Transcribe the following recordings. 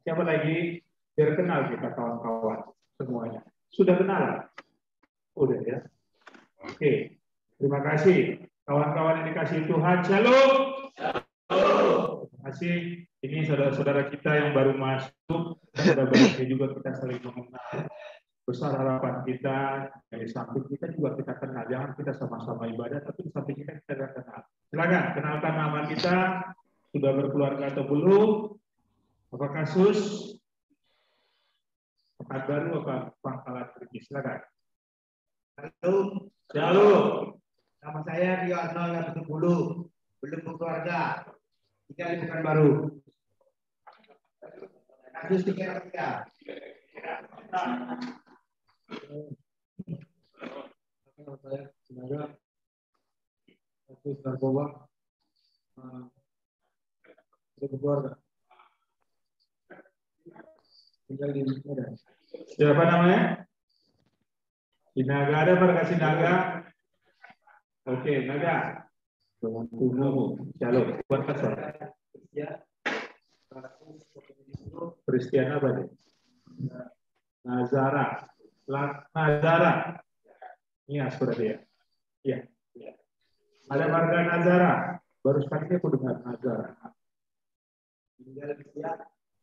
Siapa lagi? Biar kenal kita kawan-kawan semuanya. Sudah kenal? Udah ya. Oke. Terima kasih. Kawan-kawan yang dikasih Tuhan. Shalom. Terima kasih. Ini saudara-saudara kita yang baru masuk. Sudah banyak juga kita saling mengenal. Besar harapan kita, dari samping kita juga kita kenal. Jangan kita sama-sama ibadah, tapi di samping kita tidak kenal. Silakan, kenalkan nama kita. Sudah berkeluarga atau belum? Apa kasus? Pekan baru apa pangkalan pergi? Silakan. Halo. Shalom. Nama saya Rio Arnold 10. Belum berkeluarga. Tinggal di Pekanbaru. Kasus 3. Saya semoga kasus narkoba berkeluarga. Tinggal di Medan. Siapa namanya? Sinaga, ada Pak Sinaga? Oke, Naga. Shalom. Buat kasar. Kristian apa nih? Nazara. Nazara. Ini sudah dia. Iya. Ada warga Nazara. Baru sekali aku dengar Nazara.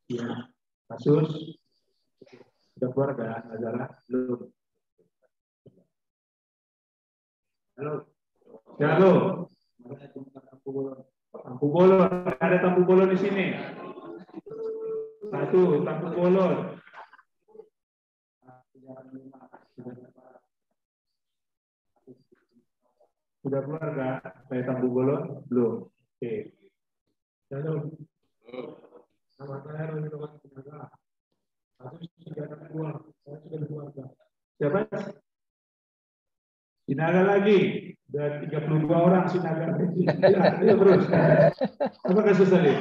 Iya. Kasus. Sudah keluarga Nazara? Belum. Halo. Halo. Tampu Bolon. Ada Tampu Bolon di sini. Satu, Tampu Bolon. Sudah keluarga? Saya Tampu Bolon? Belum. Oke. Halo. Nama saya Roni Roman Sinaga. Kasus 362. Saya sudah keluarga. Siapa? Sinaga lagi. Sudah 32 orang Sinaga. Ya, terus. Apa kasus tadi?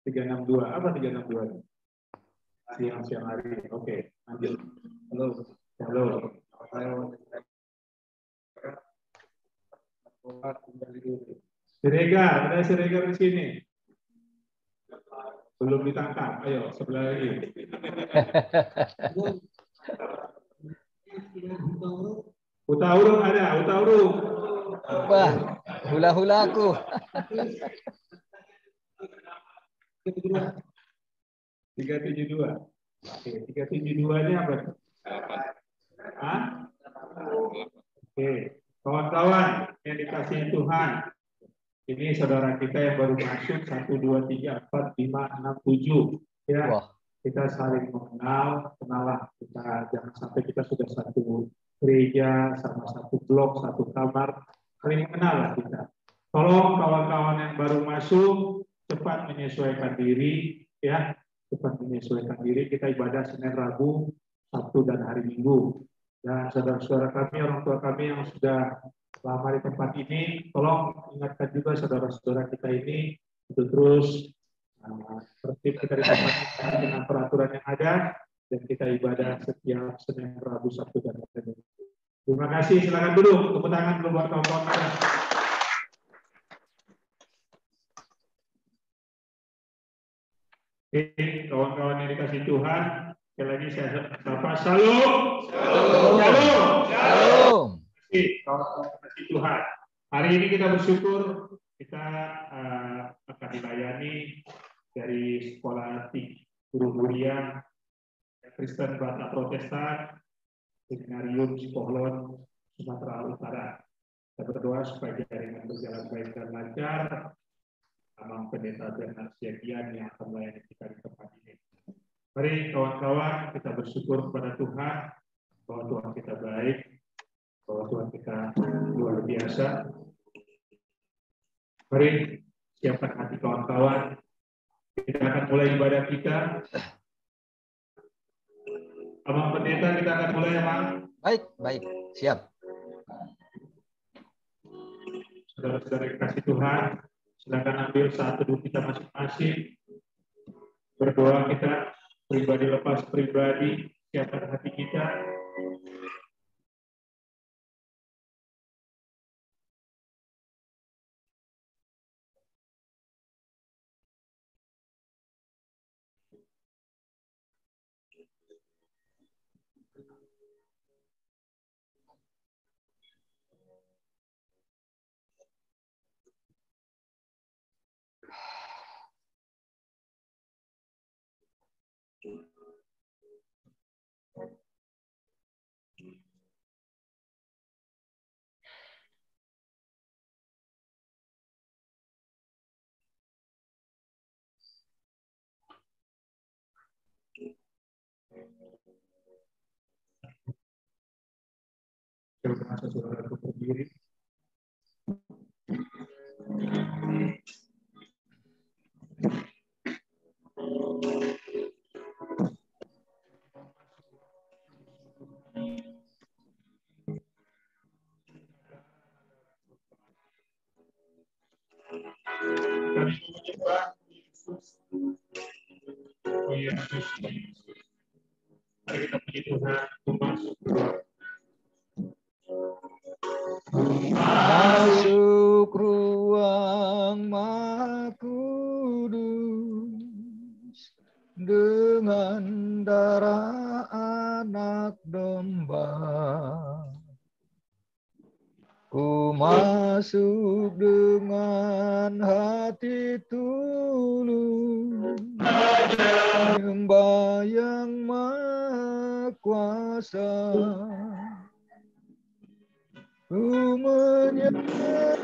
362. Apa 362? Siang hari. Oke. Lanjut. Halo. Halo. Siregar. Ada Siregar di sini. Belum ditangkap. Ayo, sebelah lagi. Utaurung ada. Utaurung. Wah, hula-hula aku. 372. Oke, 372 ini apa? Hah? Oke, kawan-kawan yang dikasihi Tuhan, ini saudara kita yang baru masuk 1, 2, 3, 4, 5, 6, 7. Ya, Wah. kita saling mengenal, kenalah kita. Jangan sampai kita sudah satu gereja, sama satu blok, satu kamar, saling mengenal lah kita. Tolong kawan-kawan yang baru masuk cepat menyesuaikan diri, ya, cepat menyesuaikan diri. Kita ibadah Senin, Rabu, Sabtu dan hari Minggu. Dan saudara-saudara kami, orang tua kami yang sudah lama di tempat ini, tolong ingatkan juga saudara-saudara kita ini untuk terus tertib kita di tempat ini dengan peraturan yang ada, dan kita ibadah setiap Senin, Rabu, Sabtu dan hari Minggu. Terima kasih. Silakan duduk. Tepuk tangan dulu buat kawan-kawan. Oke, kawan-kawan yang dikasih Tuhan, sekali lagi saya sapa. Shalom. Shalom. Shalom. Shalom. Oke, kawan-kawan yang dikasih Tuhan. Hari ini kita bersyukur kita akan dilayani dari sekolah guru mulia Kristen Batak Protestan Seminarium Pohlon, Sumatera Utara. Kita berdoa supaya jaringan berjalan baik dan lancar. Amang Pendeta Bernard Siagian yang akan melayani kita di tempat ini. Mari kawan-kawan, kita bersyukur kepada Tuhan bahwa Tuhan kita baik, bahwa Tuhan kita luar biasa. Mari siapkan hati kawan-kawan. Kita akan mulai ibadah kita. Amang Pendeta, kita akan mulai, Amang. Baik, siap. Saudara-saudara yang kasih Tuhan, silakan ambil saat teduh kita masing-masing. Berdoa kita pribadi lepas pribadi, siapkan hati kita. Terima kasih saudara berdiri. Kami menyembah Yesus. Oh ya, Yesus. Mari kita puji Tuhan, masuk berdoa. Masuk ruang Maha Kudus dengan darah anak domba. Ku masuk dengan hati tulus, menyembah yang Maha Kuasa. Ku menyembah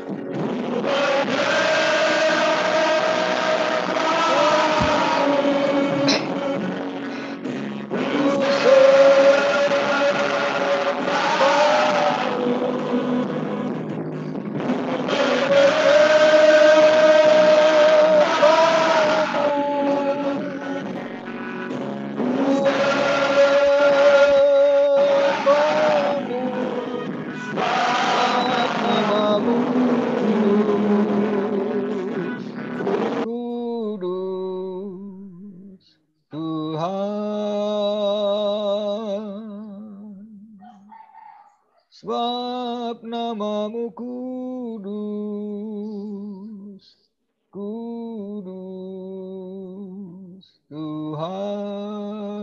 sebab namamu kudus, kudus Tuhan.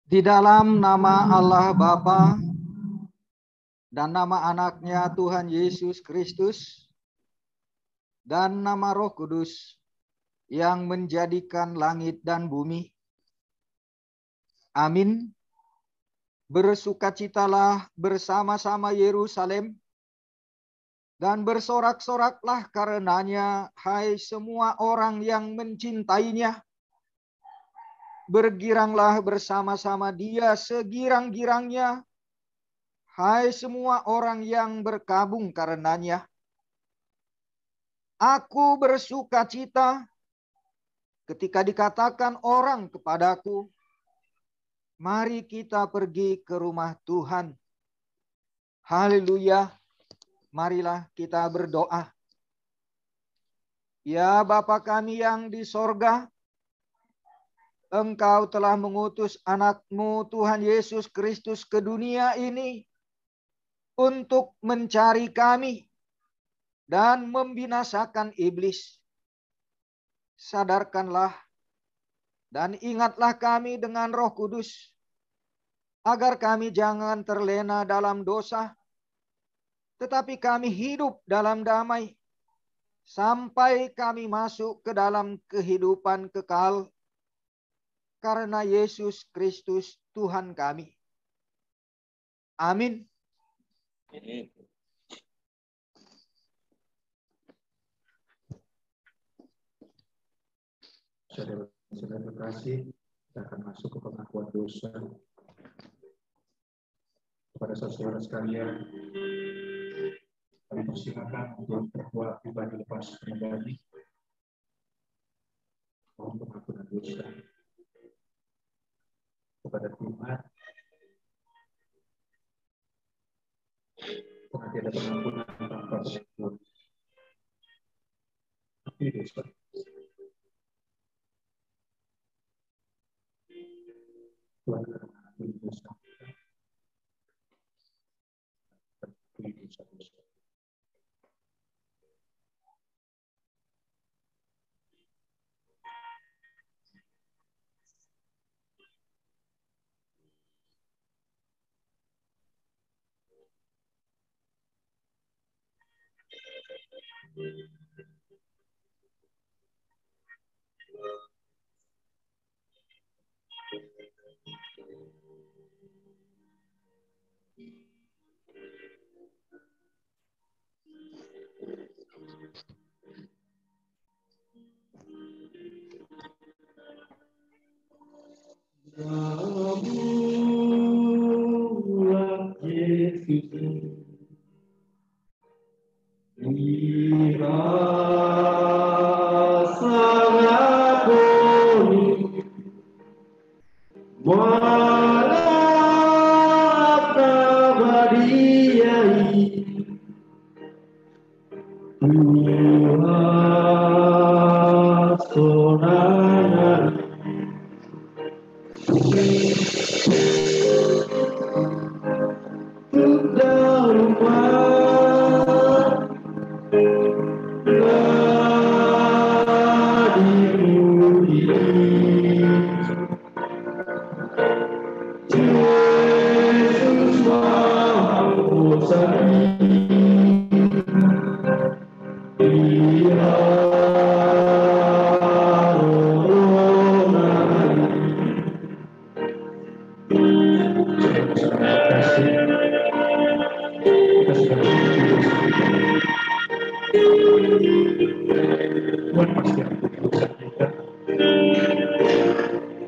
Di dalam nama Allah Bapa dan nama anaknya Tuhan Yesus Kristus dan nama Roh Kudus yang menjadikan langit dan bumi. Amin. Bersukacitalah bersama-sama Yerusalem dan bersorak-soraklah karenanya, hai semua orang yang mencintainya. Bergiranglah bersama-sama dia segirang-girangnya, hai semua orang yang berkabung karenanya. Aku bersukacita ketika dikatakan orang kepadaku, mari kita pergi ke rumah Tuhan. Haleluya. Marilah kita berdoa. Ya Bapa kami yang di sorga, Engkau telah mengutus anak-Mu Tuhan Yesus Kristus ke dunia ini untuk mencari kami dan membinasakan iblis. Sadarkanlah dan ingatlah kami dengan Roh Kudus, agar kami jangan terlena dalam dosa, tetapi kami hidup dalam damai, sampai kami masuk ke dalam kehidupan kekal, karena Yesus Kristus Tuhan kami. Amin. Saudara-saudara terkasih, kita akan masuk ke pengakuan dosa. Kepada saudara sekalian, kami persilakan untuk berbuat pribadi lepas pribadi. Mohon pengakuan dosa kepada Tuhan. Karena tidak ada pengampunan tanpa pengakuan. Tapi dosa. Tuhan akan mengampuni dosa. Dosa-dosa. Namulah Yesus dirasa ngaboni walau tabadiai Tuhan sonana Dalam pasti ampuni dosa kita.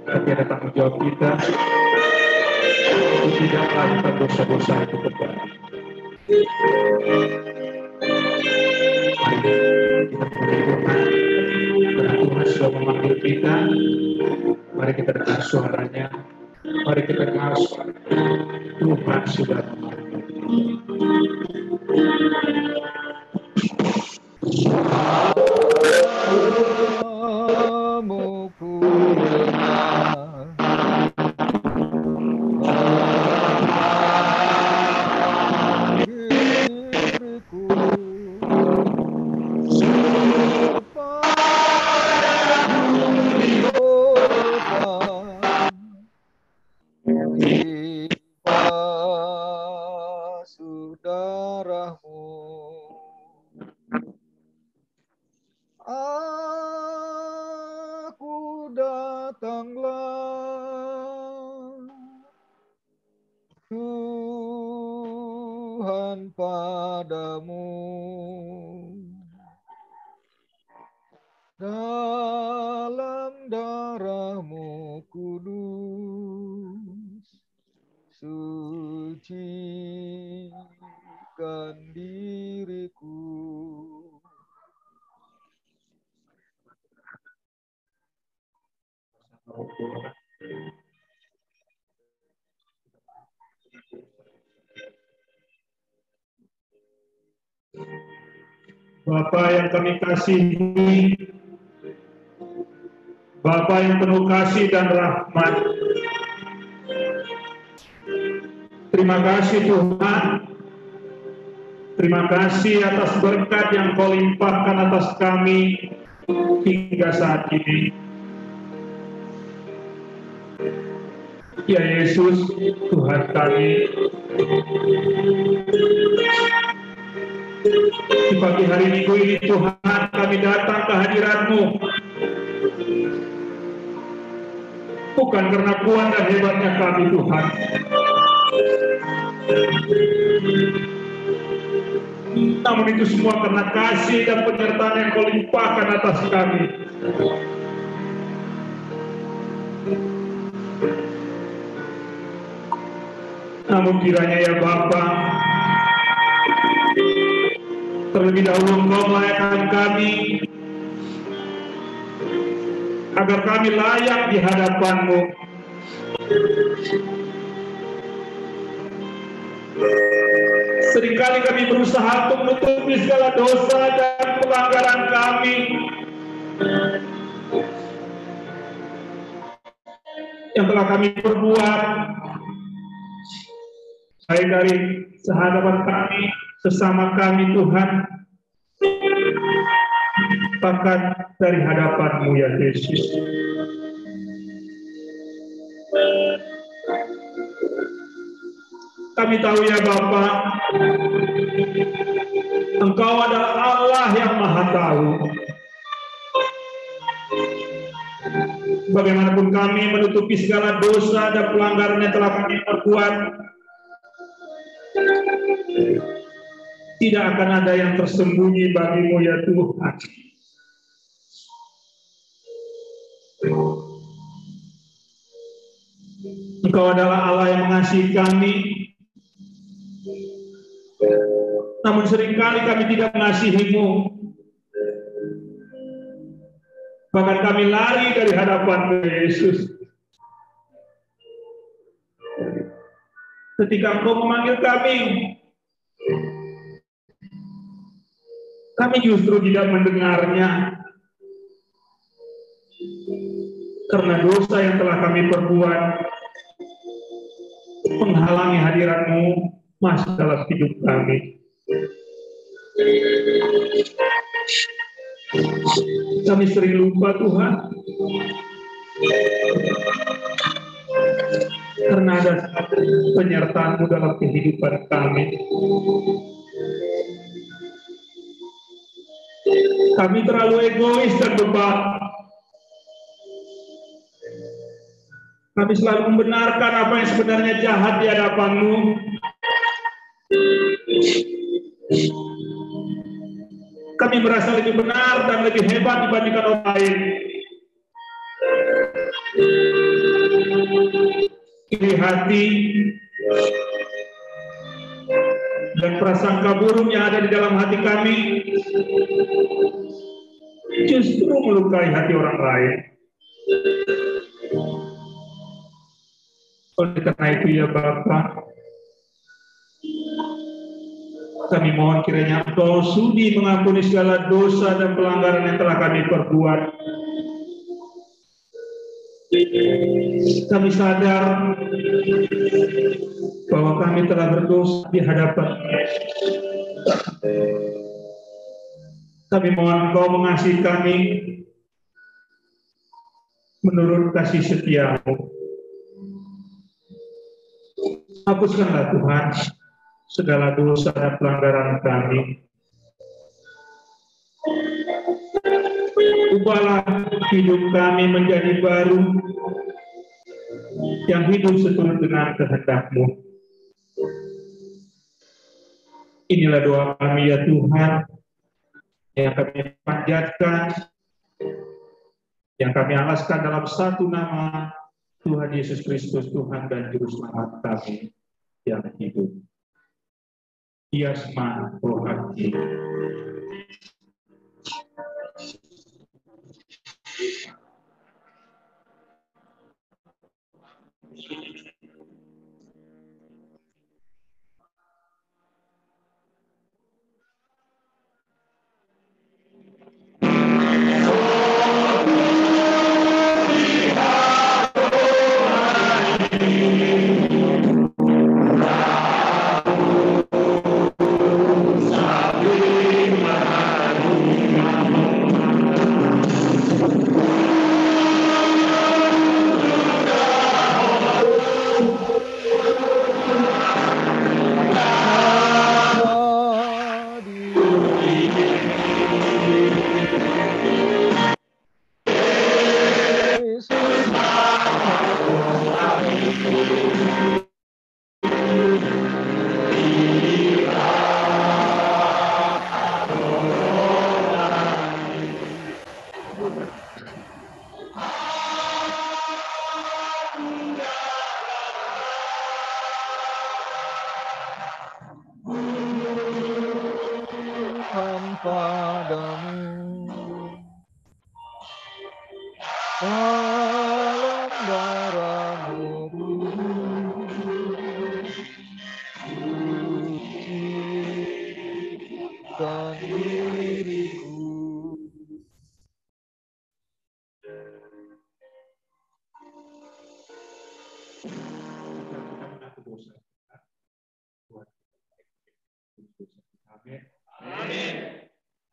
Tapi ada tanggung jawab kita untuk tidak melakukan dosa-dosa itu kembali. Mari kita berdoa karena Tuhan sudah memanggil kita. Mari kita dengar suaranya. Mari kita dengar suaranya. Tuhan sudah memanggil. Tuhan padamu dalam darah-Mu kudus, sucikan diriku. Bapa yang kami kasihi, Bapa yang penuh kasih dan rahmat, terima kasih Tuhan, terima kasih atas berkat yang Kau limpahkan atas kami hingga saat ini. Ya Yesus, Tuhan kami, di pagi hari Minggu ini Tuhan kami datang ke hadirat-Mu bukan karena kuat dan hebatnya kami Tuhan, namun itu semua karena kasih dan penyertaan yang Kau limpahkan atas kami. Namun kiranya ya Bapa, terlebih dahulu Engkau melayakkan kami agar kami layak di hadapan-Mu. Seringkali kami berusaha untuk menutupi segala dosa dan pelanggaran kami, yang telah kami perbuat, baik dari sehadapan kami, sesama kami Tuhan, bahkan dari hadapan-Mu ya Yesus. Kami tahu ya Bapa, Engkau adalah Allah yang Maha Tahu. Bagaimanapun kami menutupi segala dosa dan pelanggaran yang telah kami perbuat, tidak akan ada yang tersembunyi bagi-Mu ya Tuhan. Engkau adalah Allah yang mengasihi kami, namun seringkali kami tidak mengasihi-Mu. Bahkan kami lari dari hadapan-Mu Yesus. Ketika Engkau memanggil kami justru tidak mendengarnya. Karena dosa yang telah kami perbuat menghalangi hadirat-Mu masuk dalam hidup kami. Kami sering lupa Tuhan, karena ada penyertaan-Mu dalam kehidupan kami. Kami terlalu egois dan bebal. Kami selalu membenarkan apa yang sebenarnya jahat di hadapan-Mu. kami merasa lebih benar dan lebih hebat dibandingkan orang lain. Iri hati dan prasangka buruk yang ada di dalam hati kami justru melukai hati orang lain. Oleh karena itu ya Bapa, kami mohon kiranya Engkau sudi mengampuni segala dosa dan pelanggaran yang telah kami perbuat. Kami sadar bahwa kami telah berdosa di hadapan. Kami mohon Engkau mengasihi kami menurut kasih setia-Mu. Hapuskanlah Tuhan segala dosa dan pelanggaran kami. Ubahlah hidup kami menjadi baru, yang hidup seturut dengan kehendak-Mu. Inilah doa kami ya Tuhan, yang kami panjatkan, yang kami alaskan dalam satu nama Tuhan Yesus Kristus, Tuhan dan Juru Selamat kami yang hidup. Yasma Rohani.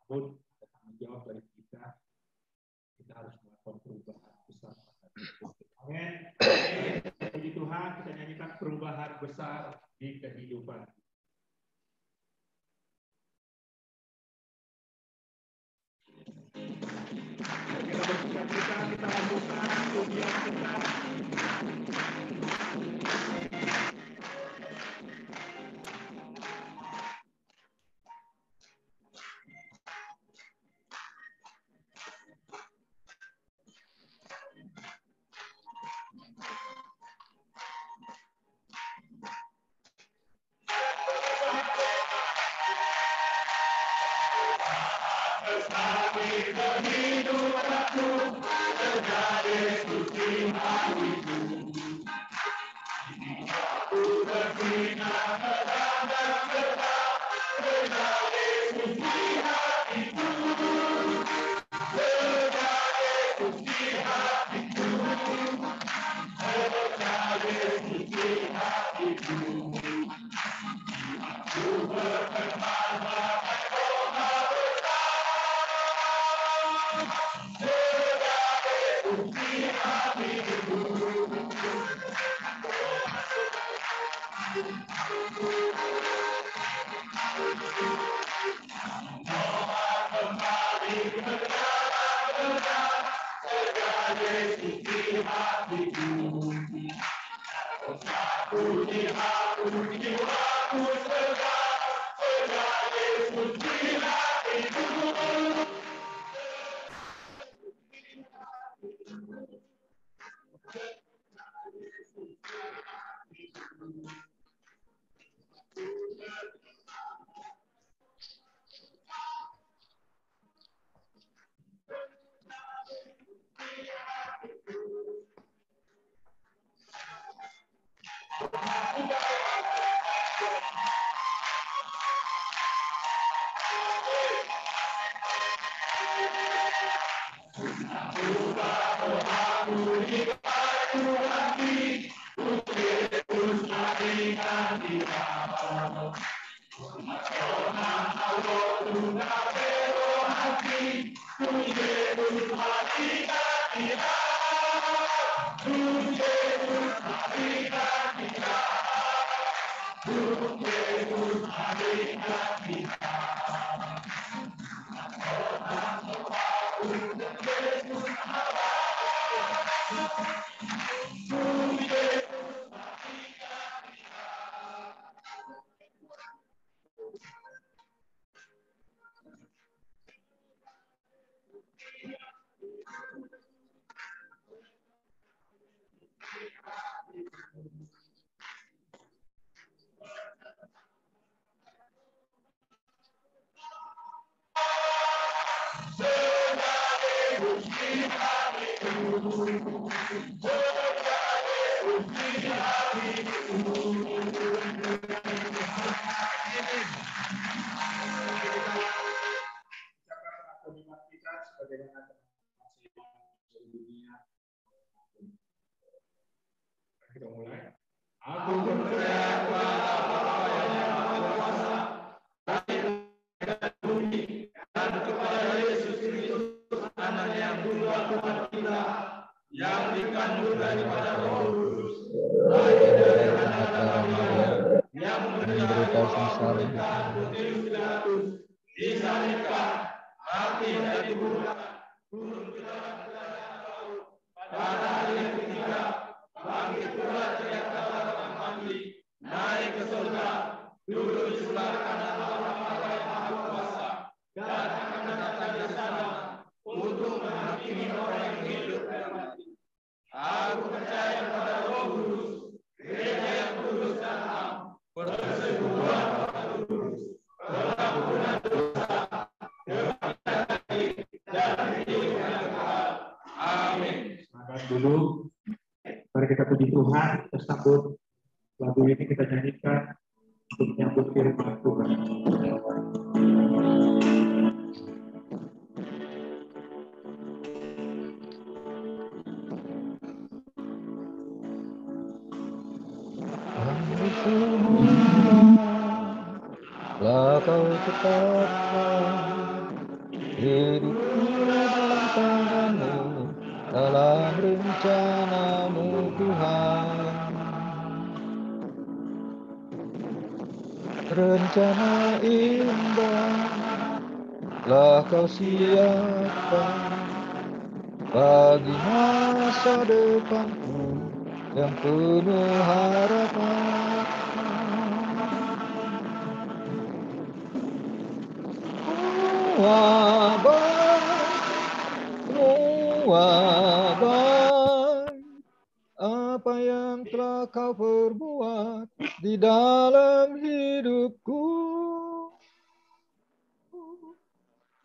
Namun tanggung jawab dari kita harus melakukan perubahan besar. Amin. Puji Tuhan, kita nyanyikan perubahan besar di kehidupan. Kita lakukan ujian kita. Kita mulai. Aku percaya kepada Bapa yang Maha Kuasa, dan bumi, dan kepada Yesus Kristus, Anak yang tunggal Tuhan kita, yang dikandung daripada Roh Kudus, lahir dari anak Maria, yang menderita pengorbanan Pontius Pilatus, disalibkan, mati dan dikuburkan, turun ke dalam kerajaan laut, pada hari yang ketiga bangkit pula dari antara orang mati, naik ke surga, duduk di sebelah kanan Allah yang Maha Kuasa, dan akan datang dari sana untuk menghakimi orang yang hidup dan mati. Aku percaya pada Roh Kudus, gereja yang kudus dan am, persekutuan orang kudus, pengampunan dosa, kebenaran dan hidup yang kekal. Amin. Silakan dulu. Mari kita puji Tuhan, kita sambut lagu ini, kita nyanyikan untuk menyambut firman Tuhan. Lah kau tetapkan hidupku dalam tangan-Mu, dalam rencana-Mu Tuhan. Rencana indah lah kau siapkan bagi masa depanku yang penuh harapan. Abai, apa yang telah kau perbuat di dalam hidupku.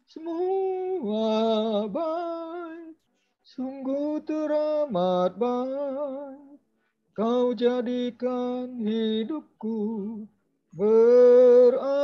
Semua baik, sungguh teramat baik. Kau jadikan hidupku berarti.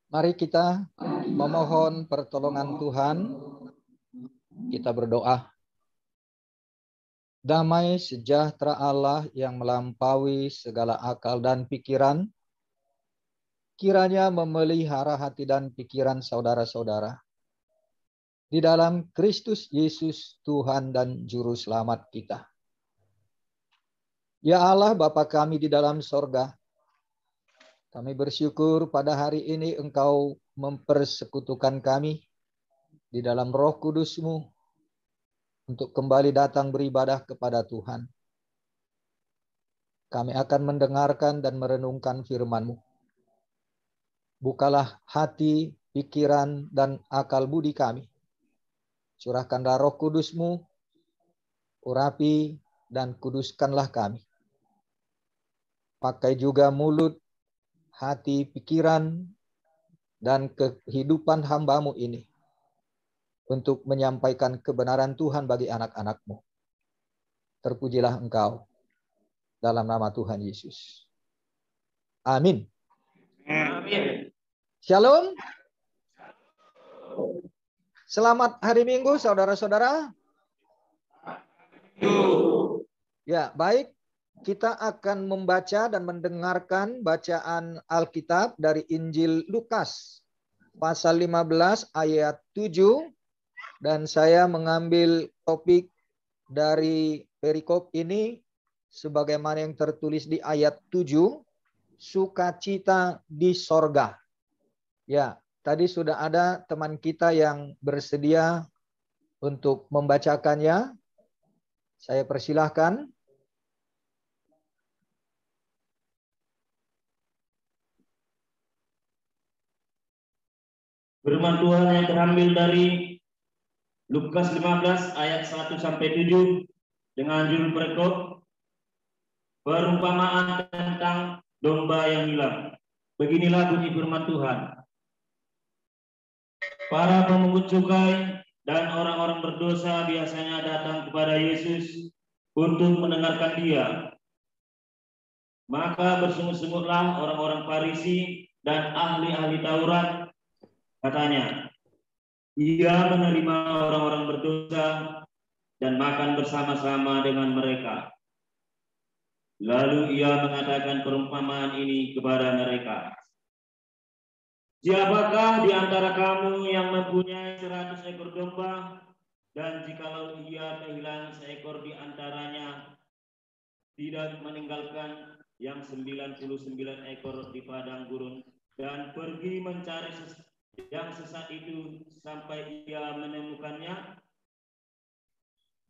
Mari kita memohon pertolongan Tuhan. Kita berdoa. Damai sejahtera Allah yang melampaui segala akal dan pikiran, kiranya memelihara hati dan pikiran saudara-saudara di dalam Kristus Yesus Tuhan dan Juru Selamat kita. Ya Allah Bapa kami di dalam sorga, kami bersyukur pada hari ini Engkau mempersekutukan kami di dalam Roh Kudus-Mu untuk kembali datang beribadah kepada Tuhan. Kami akan mendengarkan dan merenungkan firman-Mu. Bukalah hati, pikiran, dan akal budi kami. Curahkanlah Roh Kudus-Mu, urapi dan kuduskanlah kami. Pakai juga mulut, hati, pikiran, dan kehidupan hamba-Mu ini untuk menyampaikan kebenaran Tuhan bagi anak-anak-Mu. Terpujilah Engkau dalam nama Tuhan Yesus. Amin. Amin. Shalom. Selamat hari Minggu, saudara-saudara. Ya, baik. Kita akan membaca dan mendengarkan bacaan Alkitab dari Injil Lukas. Pasal 15 ayat 7. Dan saya mengambil topik dari perikop ini sebagaimana yang tertulis di ayat 7. Sukacita di sorga. Ya, tadi sudah ada teman kita yang bersedia untuk membacakannya. Saya persilahkan. Firman Tuhan yang terambil dari Lukas 15 ayat 1 sampai 7 dengan judul perikop perumpamaan tentang domba yang hilang. Beginilah bunyi firman Tuhan. Para pemungut cukai dan orang-orang berdosa biasanya datang kepada Yesus untuk mendengarkan Dia. Maka bersungut-sungutlah orang-orang Farisi dan ahli-ahli Taurat. Katanya, Ia menerima orang-orang berdosa dan makan bersama-sama dengan mereka. Lalu Ia mengatakan perumpamaan ini kepada mereka. Siapakah di antara kamu yang mempunyai 100 ekor domba, dan jikalau ia kehilangan seekor di antaranya, tidak meninggalkan yang 99 ekor di padang gurun, dan pergi mencari yang sesat itu sampai ia menemukannya?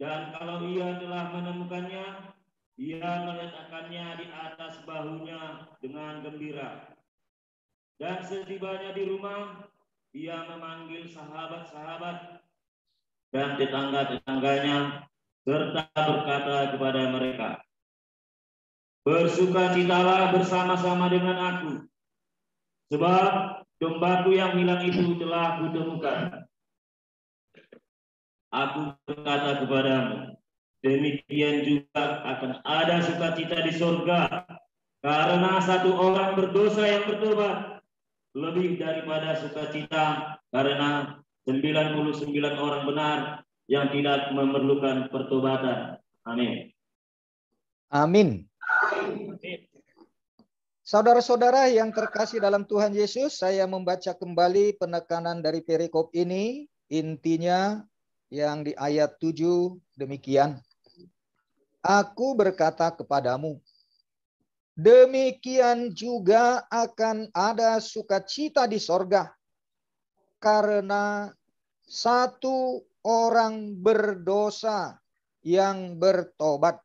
Dan kalau ia telah menemukannya, ia meletakkannya di atas bahunya dengan gembira. Dan setibanya di rumah, ia memanggil sahabat-sahabat dan tetangga-tetangganya, serta berkata kepada mereka, bersukacitalah bersama-sama dengan aku, sebab dombaku yang hilang itu telah kutemukan. Aku berkata kepadamu, demikian juga akan ada sukacita di surga karena satu orang berdosa yang bertobat, lebih daripada sukacita karena 99 orang benar yang tidak memerlukan pertobatan. Amin. Amin. Saudara-saudara yang terkasih dalam Tuhan Yesus, saya membaca kembali penekanan dari perikop ini. Intinya yang di ayat 7 demikian. Aku berkata kepadamu, demikian juga akan ada sukacita di sorga, karena satu orang berdosa yang bertobat,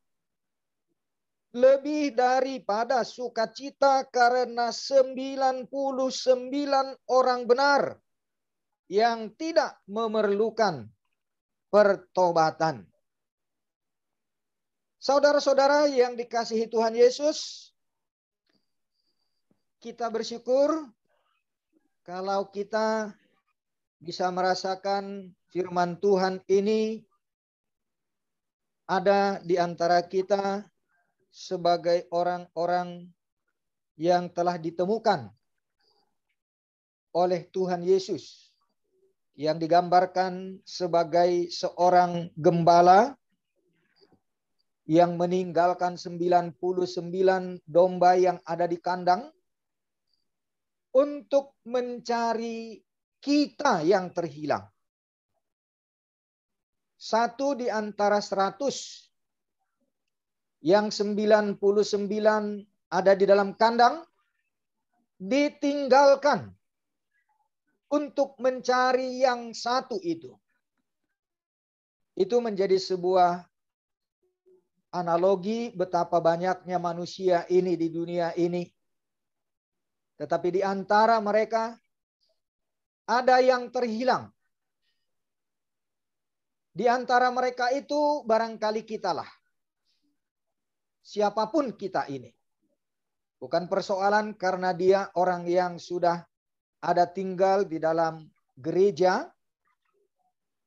lebih daripada sukacita karena 99 orang benar yang tidak memerlukan pertobatan. Saudara-saudara yang dikasihi Tuhan Yesus, kita bersyukur kalau kita bisa merasakan firman Tuhan ini ada di antara kita sebagai orang-orang yang telah ditemukan oleh Tuhan Yesus, yang digambarkan sebagai seorang gembala yang meninggalkan 99 domba yang ada di kandang untuk mencari kita yang terhilang. Satu di antara 100, yang 99 ada di dalam kandang, ditinggalkan untuk mencari yang satu itu. Itu menjadi sebuah analogi betapa banyaknya manusia ini di dunia ini. Tetapi di antara mereka ada yang terhilang. Di antara mereka itu barangkali kitalah. Siapapun kita ini. Bukan persoalan karena dia orang yang sudah ada tinggal di dalam gereja.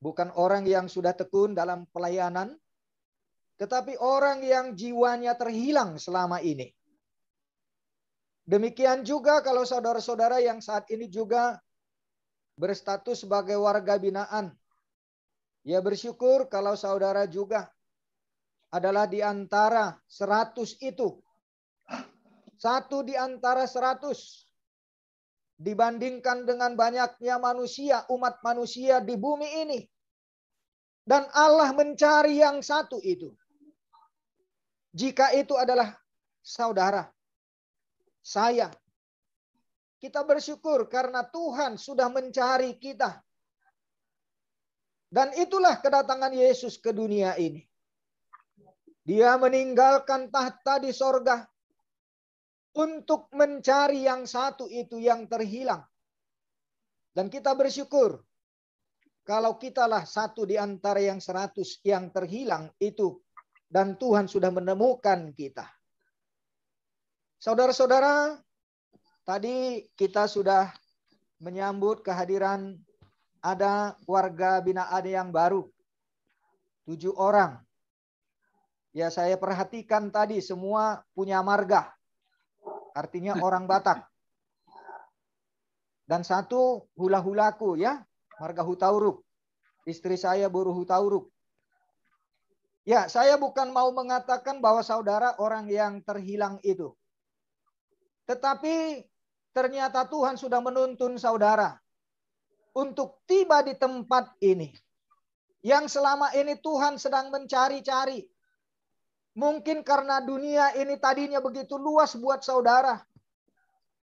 Bukan orang yang sudah tekun dalam pelayanan. Tetapi orang yang jiwanya terhilang selama ini. Demikian juga kalau saudara-saudara yang saat ini juga berstatus sebagai warga binaan. Ya bersyukur kalau saudara juga adalah di antara 100 itu. Satu di antara 100. Dibandingkan dengan banyaknya manusia, umat manusia di bumi ini. Dan Allah mencari yang satu itu. Jika itu adalah saudara, saya. Kita bersyukur karena Tuhan sudah mencari kita. Dan itulah kedatangan Yesus ke dunia ini. Dia meninggalkan tahta di sorga untuk mencari yang satu itu yang terhilang. Dan kita bersyukur kalau kitalah satu di antara yang 100 yang terhilang itu. Dan Tuhan sudah menemukan kita. Saudara-saudara, tadi kita sudah menyambut kehadiran ada warga binaan yang baru. 7 orang. Ya saya perhatikan tadi semua punya marga. Artinya orang Batak. Dan satu hula-hulaku ya. Marga Hutauruk. Istri saya buruh Hutauruk. Ya saya bukan mau mengatakan bahwa saudara orang yang terhilang itu. Tetapi ternyata Tuhan sudah menuntun saudara. Untuk tiba di tempat ini. Yang selama ini Tuhan sedang mencari-cari. Mungkin karena dunia ini tadinya begitu luas buat saudara.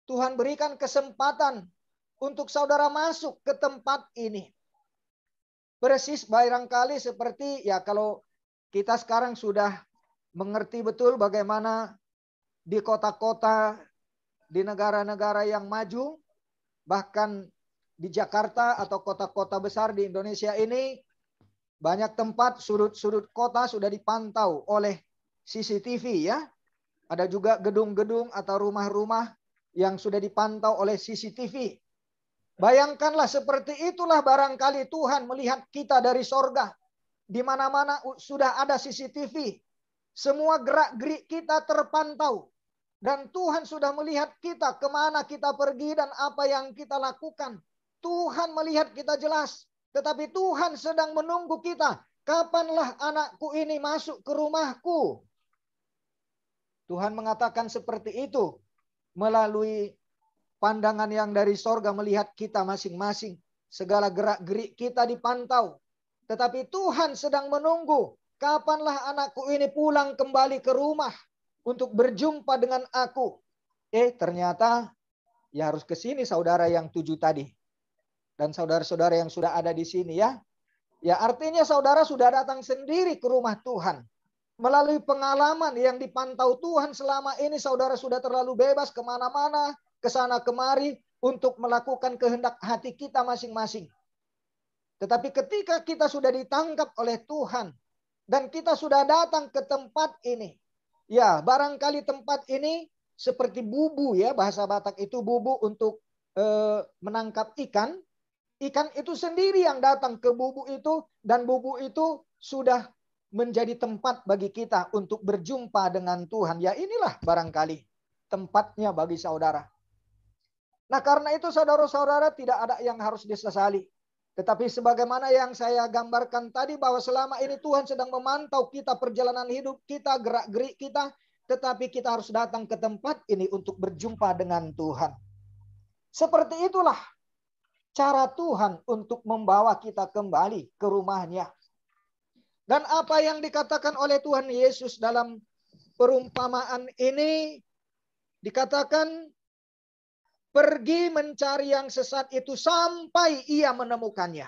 Tuhan berikan kesempatan untuk saudara masuk ke tempat ini. Persis barangkali seperti ya kalau kita sekarang sudah mengerti betul bagaimana di kota-kota, di negara-negara yang maju, bahkan di Jakarta atau kota-kota besar di Indonesia ini, banyak tempat sudut-sudut kota sudah dipantau oleh CCTV ya. Ada juga gedung-gedung atau rumah-rumah yang sudah dipantau oleh CCTV. Bayangkanlah seperti itulah barangkali Tuhan melihat kita dari sorga. Di mana-mana sudah ada CCTV. Semua gerak-gerik kita terpantau. Dan Tuhan sudah melihat kita kemana kita pergi dan apa yang kita lakukan. Tuhan melihat kita jelas. Tetapi Tuhan sedang menunggu kita. Kapanlah anakku ini masuk ke rumahku? Tuhan mengatakan seperti itu melalui pandangan yang dari sorga melihat kita masing-masing. Segala gerak-gerik kita dipantau. Tetapi Tuhan sedang menunggu. Kapanlah anakku ini pulang kembali ke rumah untuk berjumpa dengan aku. Ternyata ya harus ke sini saudara yang 7 tadi. Dan saudara-saudara yang sudah ada di sini ya. Ya artinya saudara sudah datang sendiri ke rumah Tuhan. Melalui pengalaman yang dipantau Tuhan selama ini saudara sudah terlalu bebas kemana-mana, kesana kemari untuk melakukan kehendak hati kita masing-masing. Tetapi ketika kita sudah ditangkap oleh Tuhan dan kita sudah datang ke tempat ini. Ya barangkali tempat ini seperti bubu ya, bahasa Batak itu bubu untuk menangkap ikan. Ikan itu sendiri yang datang ke bubu itu dan bubu itu sudah menjadi tempat bagi kita untuk berjumpa dengan Tuhan. Ya inilah barangkali tempatnya bagi saudara. Nah karena itu saudara-saudara tidak ada yang harus disesali. Tetapi sebagaimana yang saya gambarkan tadi bahwa selama ini Tuhan sedang memantau kita perjalanan hidup kita, gerak-gerik kita. Tetapi kita harus datang ke tempat ini untuk berjumpa dengan Tuhan. Seperti itulah cara Tuhan untuk membawa kita kembali ke rumahnya. Dan apa yang dikatakan oleh Tuhan Yesus dalam perumpamaan ini, dikatakan pergi mencari yang sesat itu sampai ia menemukannya.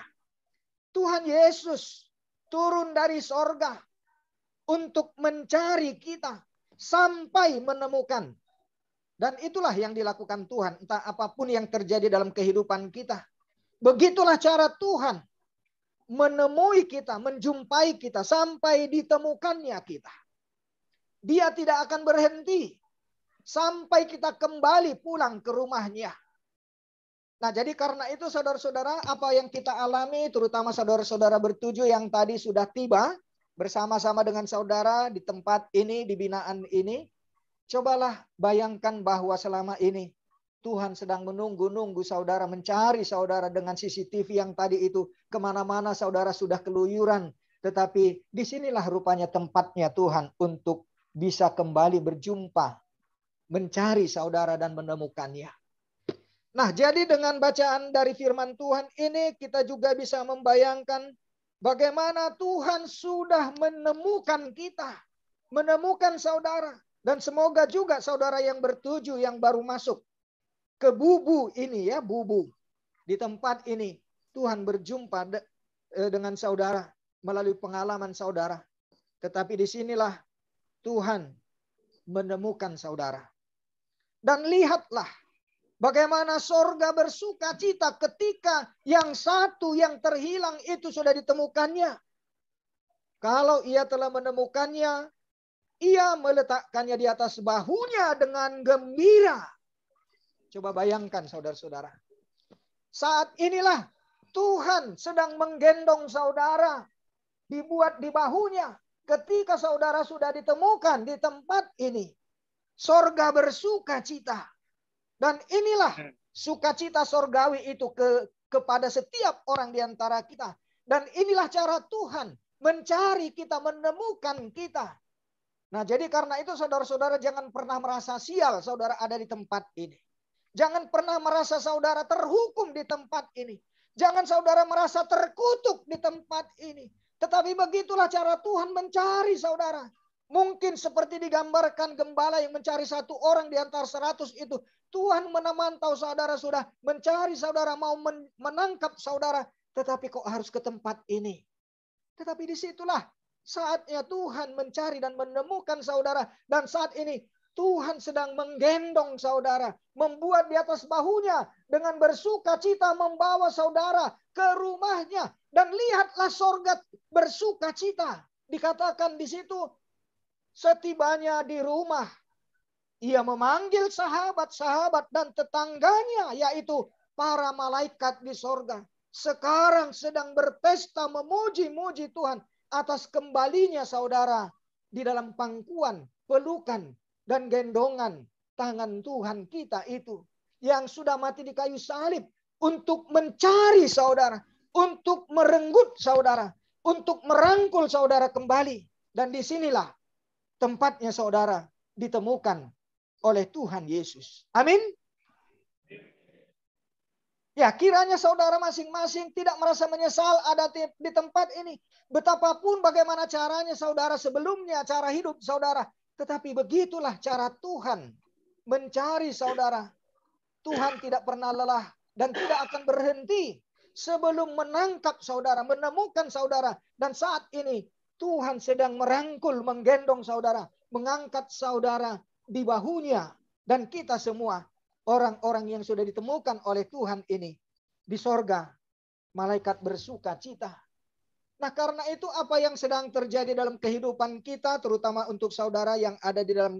Tuhan Yesus turun dari sorga untuk mencari kita sampai menemukan. Dan itulah yang dilakukan Tuhan. Entah apapun yang terjadi dalam kehidupan kita. Begitulah cara Tuhan menemui kita, menjumpai kita sampai ditemukannya kita. Dia tidak akan berhenti sampai kita kembali pulang ke rumahnya. Nah, jadi karena itu saudara-saudara, apa yang kita alami, terutama saudara-saudara bertujuh yang tadi sudah tiba bersama-sama dengan saudara di tempat ini, di binaan ini, cobalah bayangkan bahwa selama ini Tuhan sedang menunggu-nunggu saudara, mencari saudara dengan CCTV yang tadi itu. Kemana-mana saudara sudah keluyuran. Tetapi disinilah rupanya tempatnya Tuhan untuk bisa kembali berjumpa. Mencari saudara dan menemukannya. Nah jadi dengan bacaan dari firman Tuhan ini kita juga bisa membayangkan bagaimana Tuhan sudah menemukan kita. Menemukan saudara. Dan semoga juga saudara yang bertujuh yang baru masuk ke bubu ini ya, bubu. Di tempat ini Tuhan berjumpa dengan saudara melalui pengalaman saudara. Tetapi disinilah Tuhan menemukan saudara. Dan lihatlah bagaimana sorga bersuka cita ketika yang satu yang terhilang itu sudah ditemukannya. Kalau ia telah menemukannya, ia meletakkannya di atas bahunya dengan gembira. Coba bayangkan saudara-saudara. Saat inilah Tuhan sedang menggendong saudara. Dibuat di bahunya. Ketika saudara sudah ditemukan di tempat ini. Sorga bersuka cita. Dan inilah sukacita sorgawi itu kepada setiap orang di antara kita. Dan inilah cara Tuhan mencari kita, menemukan kita. Nah jadi karena itu saudara-saudara jangan pernah merasa sial saudara ada di tempat ini. Jangan pernah merasa saudara terhukum di tempat ini. Jangan saudara merasa terkutuk di tempat ini. Tetapi begitulah cara Tuhan mencari saudara. Mungkin seperti digambarkan gembala yang mencari satu orang di antara 100 itu. Tuhan memantau saudara sudah mencari saudara, mau menangkap saudara. Tetapi kok harus ke tempat ini? Tetapi disitulah saatnya Tuhan mencari dan menemukan saudara. Dan saat ini Tuhan sedang menggendong saudara. Membuat di atas bahunya. Dengan bersuka cita membawa saudara ke rumahnya. Dan lihatlah sorga bersuka cita. Dikatakan di situ. Setibanya di rumah. Ia memanggil sahabat-sahabat dan tetangganya. Yaitu para malaikat di sorga. Sekarang sedang berpesta memuji-muji Tuhan. Atas kembalinya saudara. Di dalam pangkuan, pelukan, dan gendongan tangan Tuhan kita itu. Yang sudah mati di kayu salib. Untuk mencari saudara. untuk merenggut saudara, untuk merangkul saudara kembali. Dan disinilah tempatnya saudara ditemukan oleh Tuhan Yesus. Amin. Ya, kiranya saudara masing-masing tidak merasa menyesal ada di tempat ini. Betapapun bagaimana caranya saudara sebelumnya, cara hidup saudara. Tetapi begitulah cara Tuhan mencari saudara. Tuhan tidak pernah lelah dan tidak akan berhenti sebelum menangkap saudara, menemukan saudara. Dan saat ini Tuhan sedang merangkul, menggendong saudara, mengangkat saudara di bahunya. Dan kita semua, orang-orang yang sudah ditemukan oleh Tuhan ini di sorga, malaikat bersuka cita. Nah, karena itu apa yang sedang terjadi dalam kehidupan kita, terutama untuk saudara yang ada di dalam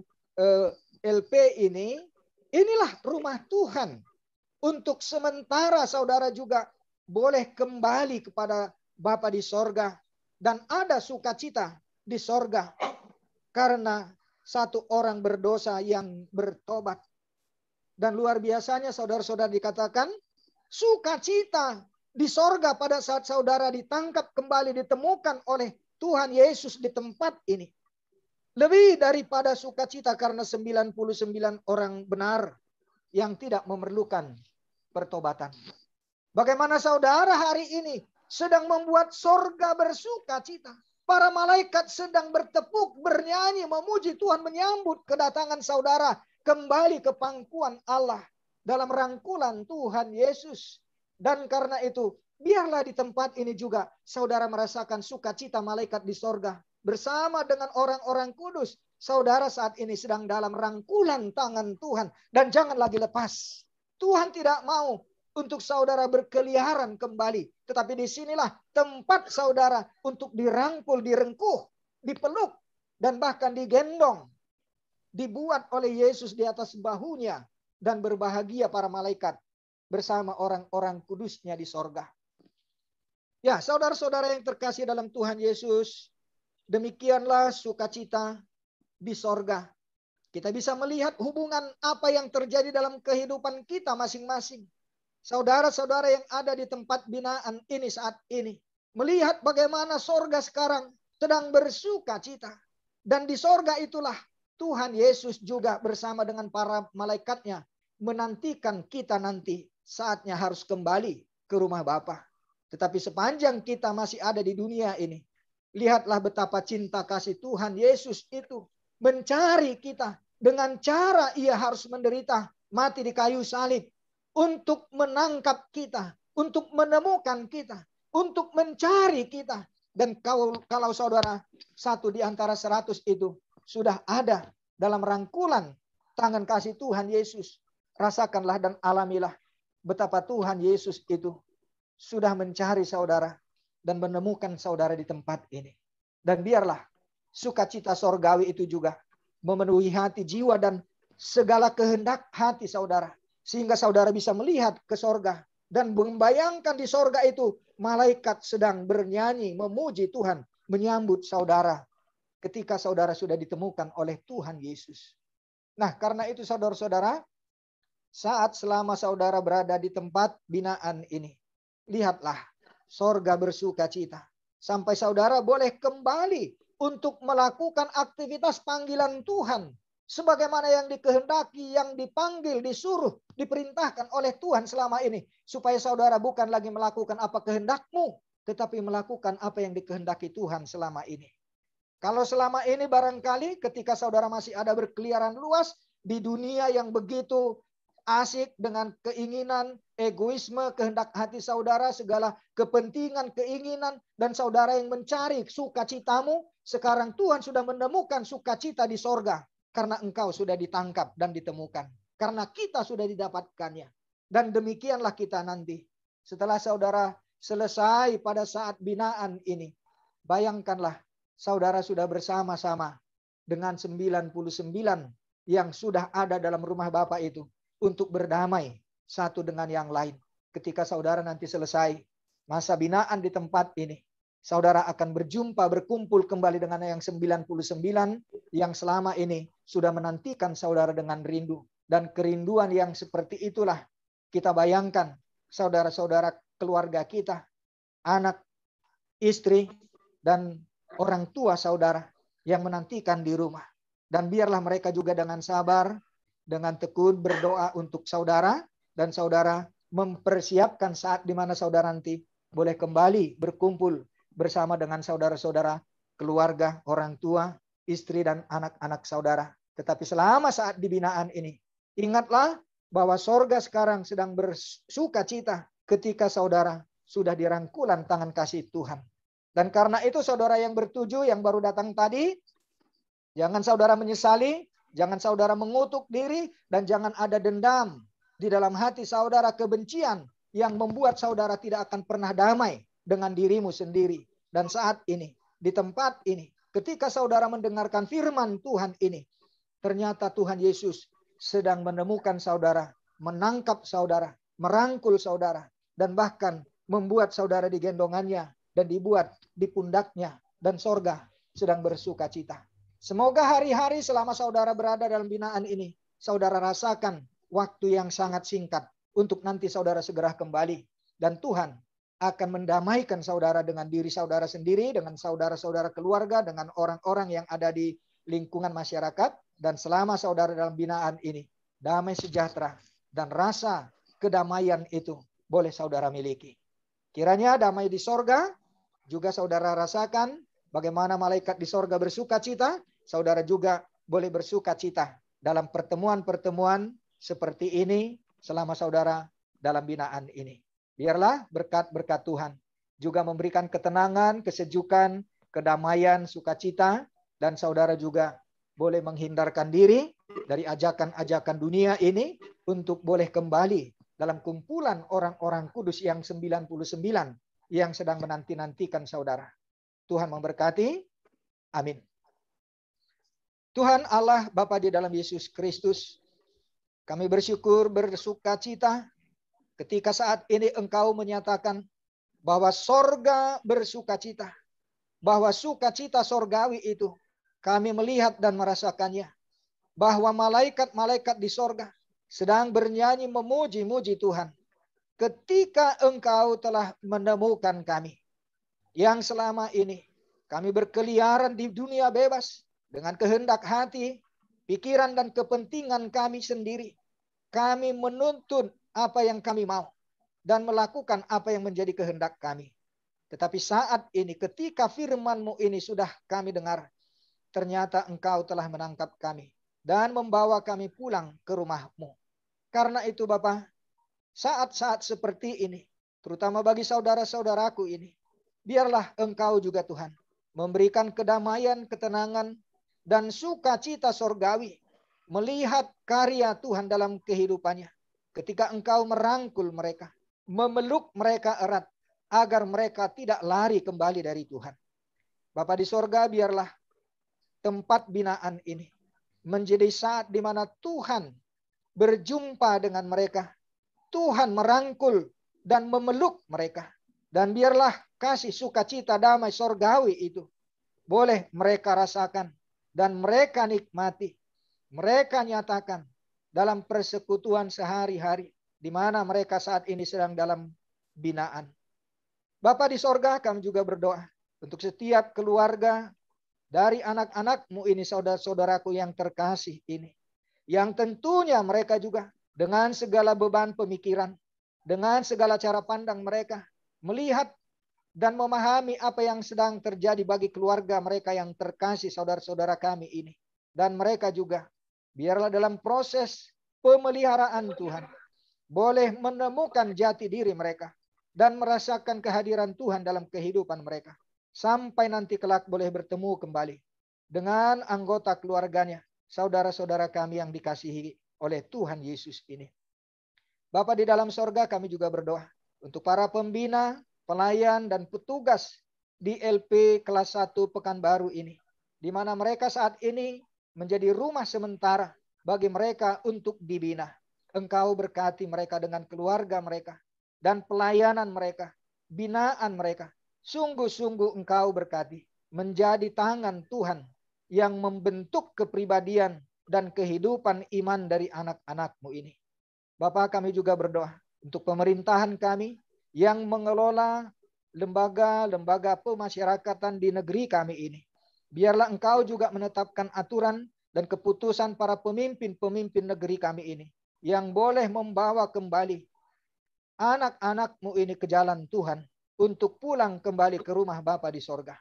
LP ini, inilah rumah Tuhan. Untuk sementara saudara juga boleh kembali kepada Bapa di sorga. Dan ada sukacita di sorga. Karena satu orang berdosa yang bertobat. Dan luar biasanya saudara-saudara dikatakan sukacita di sorga pada saat saudara ditangkap kembali, ditemukan oleh Tuhan Yesus di tempat ini. Lebih daripada sukacita karena 99 orang benar yang tidak memerlukan pertobatan. Bagaimana saudara hari ini sedang membuat sorga bersukacita. Para malaikat sedang bertepuk, bernyanyi, memuji Tuhan, menyambut kedatangan saudara kembali ke pangkuan Allah dalam rangkulan Tuhan Yesus. Dan karena itu, biarlah di tempat ini juga saudara merasakan sukacita malaikat di sorga. Bersama dengan orang-orang kudus, saudara saat ini sedang dalam rangkulan tangan Tuhan. Dan jangan lagi lepas. Tuhan tidak mau untuk saudara berkeliaran kembali. Tetapi disinilah tempat saudara untuk dirangkul, direngkuh, dipeluk, dan bahkan digendong. Dibuat oleh Yesus di atas bahunya. Dan berbahagia para malaikat bersama orang-orang kudusnya di sorga. Ya, saudara-saudara yang terkasih dalam Tuhan Yesus, demikianlah sukacita di sorga. Kita bisa melihat hubungan apa yang terjadi dalam kehidupan kita masing-masing. Saudara-saudara yang ada di tempat binaan ini saat ini. Melihat bagaimana sorga sekarang sedang bersukacita. Dan di sorga itulah Tuhan Yesus juga bersama dengan para malaikatnya menantikan kita nanti saatnya harus kembali ke rumah Bapa. Tetapi sepanjang kita masih ada di dunia ini, lihatlah betapa cinta kasih Tuhan Yesus itu mencari kita dengan cara ia harus menderita, mati di kayu salib untuk menangkap kita, untuk menemukan kita, untuk mencari kita. Dan kalau saudara satu di antara 100 itu sudah ada dalam rangkulan tangan kasih Tuhan Yesus, rasakanlah dan alamilah betapa Tuhan Yesus itu sudah mencari saudara dan menemukan saudara di tempat ini. Dan biarlah sukacita sorgawi itu juga memenuhi hati, jiwa, dan segala kehendak hati saudara. Sehingga saudara bisa melihat ke sorga dan membayangkan di sorga itu malaikat sedang bernyanyi, memuji Tuhan, menyambut saudara ketika saudara sudah ditemukan oleh Tuhan Yesus. Nah, karena itu saudara-saudara, saat selama saudara berada di tempat binaan ini, lihatlah sorga bersuka cita. Sampai saudara boleh kembali untuk melakukan aktivitas panggilan Tuhan. Sebagaimana yang dikehendaki, yang dipanggil, disuruh, diperintahkan oleh Tuhan selama ini. Supaya saudara bukan lagi melakukan apa kehendakmu, tetapi melakukan apa yang dikehendaki Tuhan selama ini. Kalau selama ini barangkali ketika saudara masih ada berkeliaran luas di dunia yang begitu asik dengan keinginan, egoisme, kehendak hati saudara, segala kepentingan, keinginan, dan saudara yang mencari sukacitamu, sekarang Tuhan sudah menemukan sukacita di sorga. Karena engkau sudah ditangkap dan ditemukan. Karena kita sudah didapatkannya. Dan demikianlah kita nanti. Setelah saudara selesai pada saat binaan ini. Bayangkanlah saudara sudah bersama-sama dengan 99 yang sudah ada dalam rumah Bapa itu. Untuk berdamai satu dengan yang lain. Ketika saudara nanti selesai masa binaan di tempat ini. Saudara akan berjumpa, berkumpul kembali dengan yang 99 yang selama ini sudah menantikan saudara dengan rindu. Dan kerinduan yang seperti itulah kita bayangkan saudara-saudara keluarga kita anak, istri, dan orang tua saudara yang menantikan di rumah. Dan biarlah mereka juga dengan sabar, dengan tekun berdoa untuk saudara, dan saudara mempersiapkan saat di mana saudara nanti boleh kembali berkumpul bersama dengan saudara-saudara, keluarga, orang tua, istri, dan anak-anak saudara. Tetapi selama saat di binaan ini, ingatlah bahwa sorga sekarang sedang bersuka cita ketika saudara sudah di rangkulan tangan kasih Tuhan. Dan karena itu saudara yang bertuju, yang baru datang tadi, jangan saudara menyesali, jangan saudara mengutuk diri, dan jangan ada dendam di dalam hati saudara, kebencian yang membuat saudara tidak akan pernah damai dengan dirimu sendiri. Dan saat ini, di tempat ini, ketika saudara mendengarkan firman Tuhan ini, ternyata Tuhan Yesus sedang menemukan saudara, menangkap saudara, merangkul saudara, dan bahkan membuat saudara digendongannya dan dibuat di pundaknya, dan sorga sedang bersuka cita. Semoga hari-hari selama saudara berada dalam binaan ini, saudara rasakan waktu yang sangat singkat untuk nanti saudara segera kembali. Dan Tuhan akan mendamaikan saudara dengan diri saudara sendiri, dengan saudara-saudara keluarga, dengan orang-orang yang ada di lingkungan masyarakat. Dan selama saudara dalam binaan ini, damai sejahtera dan rasa kedamaian itu boleh saudara miliki. Kiranya damai di sorga juga saudara rasakan, bagaimana malaikat di sorga bersuka cita, saudara juga boleh bersuka cita dalam pertemuan-pertemuan seperti ini selama saudara dalam binaan ini. Biarlah berkat-berkat Tuhan juga memberikan ketenangan, kesejukan, kedamaian, sukacita, dan saudara juga boleh menghindarkan diri dari ajakan-ajakan dunia ini untuk boleh kembali dalam kumpulan orang-orang kudus yang 99 yang sedang menanti-nantikan saudara. Tuhan memberkati. Amin. Tuhan Allah Bapa di dalam Yesus Kristus, kami bersyukur, bersuka cita ketika saat ini Engkau menyatakan bahwa sorga bersuka cita, bahwa sukacita sorgawi itu kami melihat dan merasakannya, bahwa malaikat-malaikat di sorga sedang bernyanyi memuji-muji Tuhan ketika Engkau telah menemukan kami yang selama ini kami berkeliaran di dunia bebas dengan kehendak hati, pikiran, dan kepentingan kami sendiri. Kami menuntut apa yang kami mau dan melakukan apa yang menjadi kehendak kami. Tetapi saat ini ketika firman-Mu ini sudah kami dengar, ternyata Engkau telah menangkap kami dan membawa kami pulang ke rumah-Mu. Karena itu Bapa, saat-saat seperti ini, terutama bagi saudara-saudaraku ini, biarlah Engkau juga Tuhan memberikan kedamaian, ketenangan, dan sukacita sorgawi melihat karya Tuhan dalam kehidupannya. Ketika Engkau merangkul mereka, memeluk mereka erat, agar mereka tidak lari kembali dari Tuhan. Bapa di sorga, biarlah tempat binaan ini menjadi saat di mana Tuhan berjumpa dengan mereka. Tuhan merangkul dan memeluk mereka. Dan biarlah kasih sukacita damai sorgawi itu boleh mereka rasakan dan mereka nikmati. Mereka nyatakan dalam persekutuan sehari-hari di mana mereka saat ini sedang dalam binaan. Bapa di sorga, kami juga berdoa untuk setiap keluarga dari anak-anak-Mu ini, saudara-saudaraku yang terkasih ini. Yang tentunya mereka juga dengan segala beban pemikiran, dengan segala cara pandang mereka, melihat dan memahami apa yang sedang terjadi bagi keluarga mereka yang terkasih, saudara-saudara kami ini. Dan mereka juga, biarlah dalam proses pemeliharaan Tuhan, boleh menemukan jati diri mereka dan merasakan kehadiran Tuhan dalam kehidupan mereka. Sampai nanti kelak boleh bertemu kembali dengan anggota keluarganya, saudara-saudara kami yang dikasihi oleh Tuhan Yesus ini. Bapa di dalam sorga, kami juga berdoa untuk para pembina, pelayan, dan petugas di LP kelas 1 Pekanbaru ini, di mana mereka saat ini menjadi rumah sementara bagi mereka untuk dibina. Engkau berkati mereka dengan keluarga mereka dan pelayanan mereka, binaan mereka. Sungguh-sungguh Engkau berkati menjadi tangan Tuhan yang membentuk kepribadian dan kehidupan iman dari anak-anak-Mu ini. Bapa, kami juga berdoa untuk pemerintahan kami yang mengelola lembaga-lembaga pemasyarakatan di negeri kami ini. Biarlah Engkau juga menetapkan aturan dan keputusan para pemimpin-pemimpin negeri kami ini yang boleh membawa kembali anak-anak-Mu ini ke jalan Tuhan untuk pulang kembali ke rumah Bapa di sorga.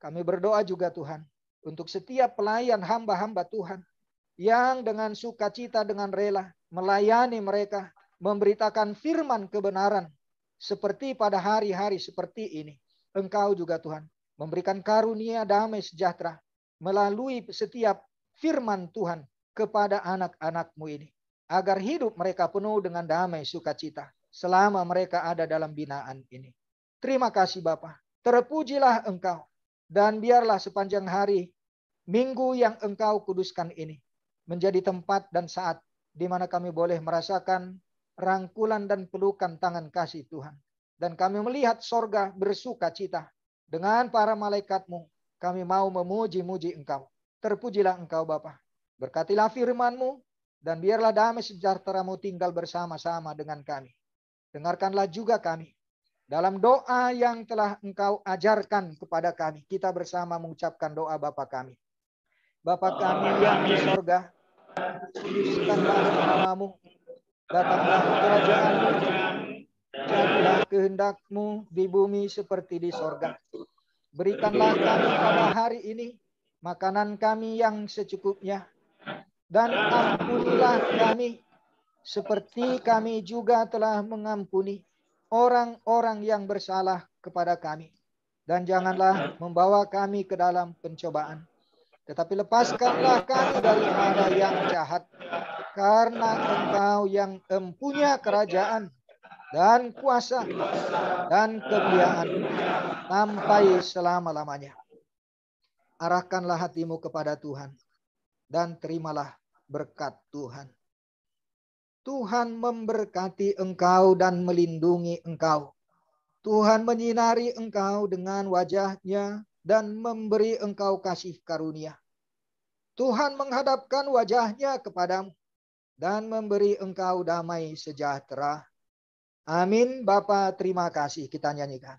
Kami berdoa juga Tuhan untuk setiap pelayan hamba-hamba Tuhan yang dengan sukacita, dengan rela melayani mereka, memberitakan firman kebenaran seperti pada hari-hari seperti ini. Engkau juga Tuhan memberikan karunia damai sejahtera melalui setiap firman Tuhan kepada anak-anak-Mu ini, agar hidup mereka penuh dengan damai sukacita selama mereka ada dalam binaan ini. Terima kasih Bapa. Terpujilah Engkau, dan biarlah sepanjang hari minggu yang Engkau kuduskan ini menjadi tempat dan saat di mana kami boleh merasakan rangkulan dan pelukan tangan kasih Tuhan. Dan kami melihat sorga bersukacita dengan para malaikat-Mu. Kami mau memuji-muji Engkau. Terpujilah Engkau Bapa. Berkatilah firman-Mu, dan biarlah damai sejahtera-Mu tinggal bersama-sama dengan kami. Dengarkanlah juga kami dalam doa yang telah Engkau ajarkan kepada kami. Kita bersama mengucapkan doa Bapa kami. Bapa kami yang di sorga, kuduskanlah nama-Mu, datanglah kerajaan-Mu, jadilah kehendak-Mu di bumi seperti di sorga. Berikanlah kami pada hari ini makanan kami yang secukupnya, dan ampunilah kami seperti kami juga telah mengampuni orang-orang yang bersalah kepada kami. Dan janganlah membawa kami ke dalam pencobaan, tetapi lepaskanlah kami daripada yang jahat. Karena Engkau yang empunya kerajaan dan kuasa dan kemuliaan sampai selama-lamanya. Arahkanlah hatimu kepada Tuhan dan terimalah berkat Tuhan. Tuhan memberkati engkau dan melindungi engkau. Tuhan menyinari engkau dengan wajah-Nya dan memberi engkau kasih karunia. Tuhan menghadapkan wajah-Nya kepadamu dan memberi engkau damai sejahtera. Amin. Bapa, terima kasih. Kita nyanyikan.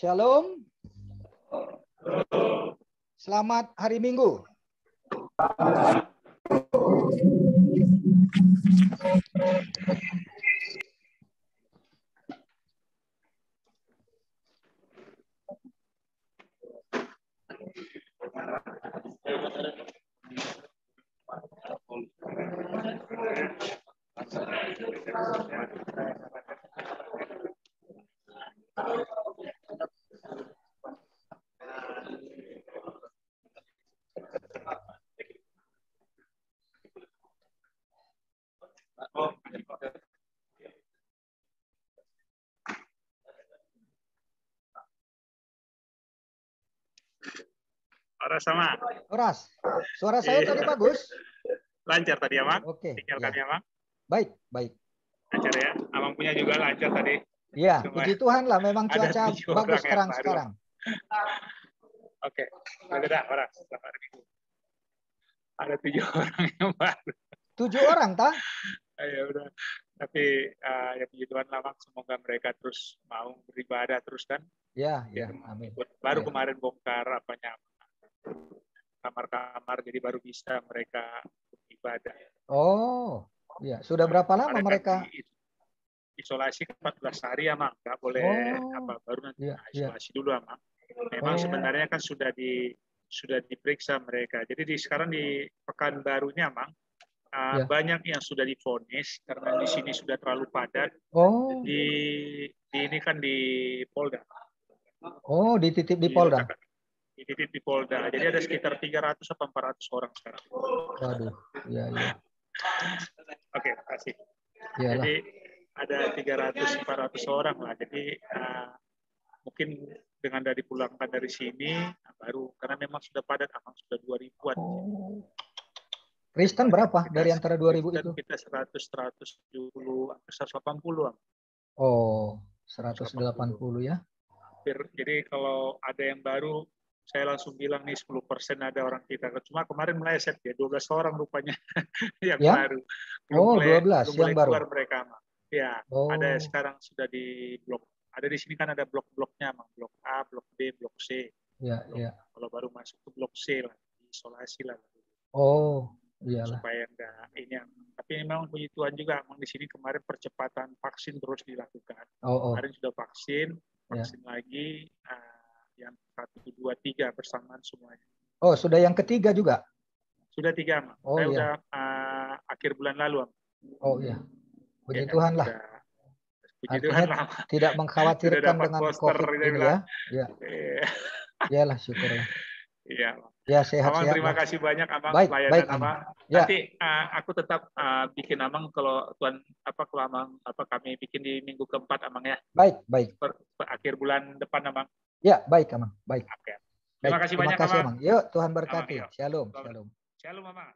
Shalom. Selamat hari Minggu. Oras sama. Oras. Suara saya tadi bagus? Lancar tadi ya, Bang? Oke. Tinggalkan ya, Bang? Baik, baik. Lancar ya. Abang punya juga lancar tadi. Iya, Cuma puji Tuhan lah. Memang cuaca bagus terang baru. sekarang. Oke. Udah, Oras. Selamat hari Minggu. Ada 7 orang yang baru. 7 orang, tak? Ya udah. Tapi ya puji Tuhan lah, Bang. Semoga mereka terus mau beribadah terus kan. Ya, amin. Baru ya. Kemarin bongkar kamar-kamar, jadi baru bisa mereka beribadah. Oh, ya. Sudah berapa lama mereka? Isolasi 14 hari ya, Mak. Nggak boleh baru nanti isolasi dulu ya, Mak. Memang sebenarnya kan sudah diperiksa mereka. Jadi sekarang di Pekanbarunya, Mang, Ya. banyak yang sudah divonis karena di sini sudah terlalu padat. Oh, Ini kan di Polda. oh, dititip di Polda. Dititip di Polda. Jadi ada sekitar 300 atau 400 orang sekarang. Waduh, iya, iya. Oke, terima kasih. Iyalah. Jadi ada 300-400 orang lah. Jadi mungkin dengan dipulangkan dari sini baru, karena memang sudah padat, sudah 2.000-an. Oh. Kristen berapa dari antara 2.000 itu? Kita 170, 180. Oh, 180 ya. Jadi kalau ada yang baru, saya langsung bilang nih 10% ada orang kita. Cuma kemarin meleset ya, 12 orang rupanya yang baru. Oh, 12 yang baru. Keluar mereka, Mang. Ya, ada sekarang sudah di blok. Ada di sini kan ada blok-bloknya, Mang. Blok A, blok B, blok C. Ya, ya. Kalau baru masuk ke blok C lah, isolasi lah. Oh, iyalah. Supaya enggak ini yang. Tapi memang puji Tuhan juga, Mang, di sini kemarin percepatan vaksin terus dilakukan. Kemarin sudah vaksin lagi yang 1, 2, 3 bersamaan semuanya. Oh, sudah yang ketiga juga? Sudah 3, Mang. Saya udah akhir bulan lalu, Mang. Oh iya. Puji Tuhan lah. Puji Tuhan lah. Tidak mengkhawatirkan dengan COVID ini ya. Ya. Iyalah, syukurlah. Iya. Ya, sehat-sehat. Terima kasih banyak, Abang. Baik, baik, Abang. Ya. Nanti aku tetap bikin Abang kalau Tuhan kalau Abang kami bikin di minggu keempat, Abang ya. Baik, baik. Akhir bulan depan, Abang. Ya, baik, Abang. Baik. Oke. Terima kasih banyak, Abang. Yuk, Tuhan berkati. Abang, Shalom, shalom. Shalom, Abang.